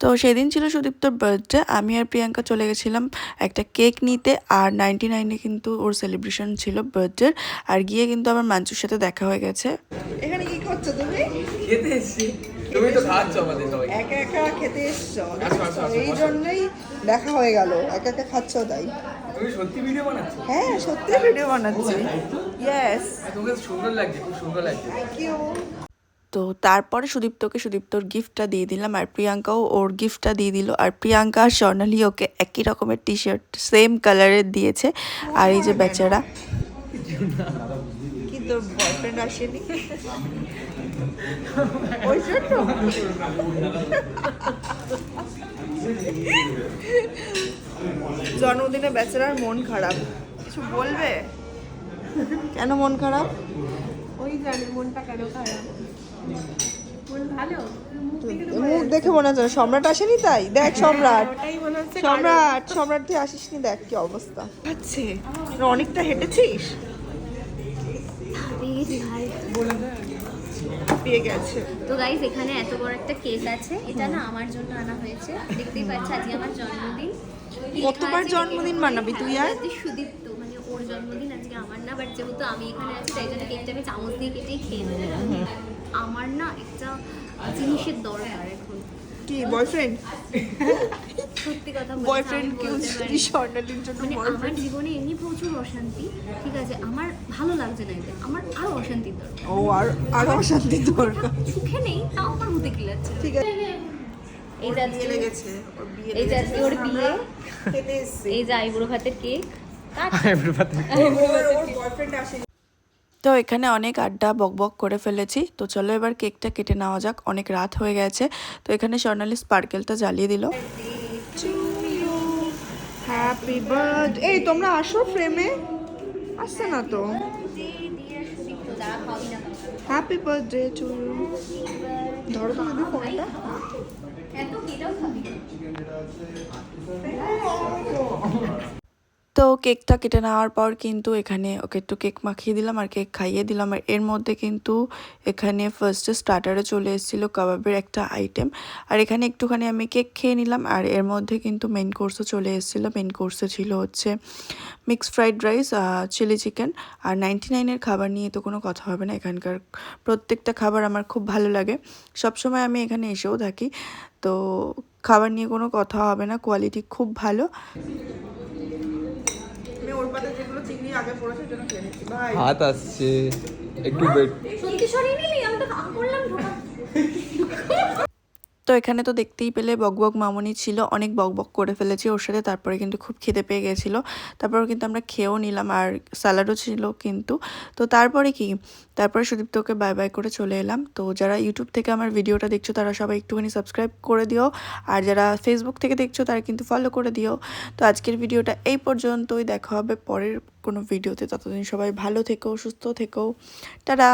তো সেদিন ছিল সুদীপ্তর বার্থডে। আমি আর প্রিয়াঙ্কা চলে গেছিলাম একটা কেক নিতে, আর 99-এ কিন্তু ওর সেলিব্রেশন ছিল বার্থডের। আর গিয়ে কিন্তু আমার মাঞ্চুর সাথে দেখা হয়ে গেছে। এখানে কি করছো তুমি? খেতে এসেছি। তুমি তো খাচ্ছ আমাদের সবাই। একা একা খেতে এসছো, এই জন্যই দেখা হয়ে গেল। একা একা খাচ্ছো তাই? তুমি সত্যি ভিডিও বানাচ্ছো? হ্যাঁ, সত্যি ভিডিও বানাচ্ছি। ইয়েস, তোমাকে সুন্দর লাগছে, খুব সুন্দর লাগছে। Thank you. তো তারপরে সুদীপ্তর গিফটটা দিয়ে দিলাম, আর প্রিয়াঙ্কাও ওর গিফটটা দিয়ে দিল। আর প্রিয়াঙ্কা আর স্বর্ণালী ওকে একই রকমের টি শার্ট সেম কালারের দিয়েছে। আর এই যে বেচারা, কি তোর বয়ফ্রেন্ড আসেনি ওই জন্য? জন্মদিনে বেচারার মন খারাপ, কিছু বলবে? কেন মন খারাপ? ওই জানে মনটা কেন খারাপ। মন ভালো, মুখ দেখে মনে হচ্ছে না সম্রাট আসেনি তাই। দেখ সম্রাট, ওটাই মনে হচ্ছে সম্রাট তুই আসিসনি, দেখ কি অবস্থা আচ্ছে। অনেকটা হেঁটেছিস? পেয়েছি ভাই। পেয়ে গেছে। তো গাইস এখানে এত বড় একটা কেক আছে, এটা না আমার জন্য আনা হয়েছে। দেখতেই পাচ্ছ আজকে আমার জন্মদিন। কতবার জন্মদিন মানাবি তুই আর? সুদীপ্ত মানে ওর জন্মদিন আজকে, আমার না। বাট যেহেতু আমি এখানে আছি তাই জন্য কেকটা আমি চামচ দিয়ে কেটেই খেয়ে নেবো। আমার না একটা জিনিসের দরকার এখন। কি বয়ফ্রেন্ড? সত্যি কথা বলতে বয়ফ্রেন্ড আমি কেউ বলতে যদি পারি। স্বর্ণালীর জন্য মানে আমার বয়ফ্রেন্ড? জীবনে এমনি প্রচুর অশান্তি, ঠিক আছে, আমার ভালো লাগছে না এতে, আমার আরো অশান্তির দরকার। ও আর আরো অশান্তি দরকার। সুখে নেই তাও আমার হতে কি লাগছে। ঠিক আছে, এই যে আজকে লেগেছে ওর বিয়ে, এই যে আজকে ওর বিয়ে, খেতে এসছে। এই যে আইবুড়ো ভাতের কেক। ওর বয়ফ্রেন্ড আসেনি। তো এখানে অনেক আড্ডা বকবক করে ফেলেছি। তো চলো এবার কেকটা কেটে নেওয়া যাক, অনেক রাত হয়ে গেছে। তো এখানে স্বর্ণালী স্পার্কেলটা জ্বালিয়ে দিল। Happy birthday. এই তোমরা আসো ফ্রেমে, আসছে না তো। Happy birthday to you. ধরো তো দিদি ফোনটা। তো কেকটা কেটে নেওয়ার পর কিন্তু এখানে ওকে একটু কেক মাখিয়ে দিলাম আর কেক খাইয়ে দিলাম। আর এর মধ্যে কিন্তু এখানে ফার্স্টে স্টার্টারে চলে এসেছিলো কাবাবের একটা আইটেম। আর এখানে একটুখানি আমি কেক খেয়ে নিলাম। আর এর মধ্যে কিন্তু মেন কোর্সও চলে এসেছিলো। মেন কোর্সে ছিল হচ্ছে mixed fried rice, chilli chicken. আর 99-এর খাবার নিয়ে তো কোনো কথা হবে না, এখানকার প্রত্যেকটা খাবার আমার খুব ভালো লাগে। সবসময় আমি এখানে এসেও থাকি, তো খাবার নিয়ে কোনো কথা হবে না, কোয়ালিটি খুব ভালো। ওর পাতে যেগুলো চিংড়ি আগে পড়েছে ওই জন্য খেয়ে নিচ্ছি ভাই। হাত আসছে একটু বেট। সত্যি সরিয়ে নিলি, আমি তো কাম করলাম। তো এখানে তো দেখতেই পেলে বকবক মামনি ছিল, অনেক বকবক করে ফেলেছি ওর সাথে। তারপরে কিন্তু খুব খিদে পেয়ে গেছিলো, তারপরে কিন্তু আমরা খেয়েও নিলাম, আর স্যালাডও ছিল কিন্তু। তো তারপরে সুদীপ্তকে বাই বাই করে চলে এলাম। তো যারা ইউটিউব থেকে আমার ভিডিওটা দেখছো তারা সবাই একটুখানি সাবস্ক্রাইব করে দিও, আর যারা ফেসবুক থেকে দেখছো তারা কিন্তু ফলো করে দিও। তো আজকের ভিডিওটা এই পর্যন্তই, দেখা হবে পরের কোনো ভিডিওতে। ততদিন সবাই ভালো থেকো, সুস্থ থেকো, টাটা।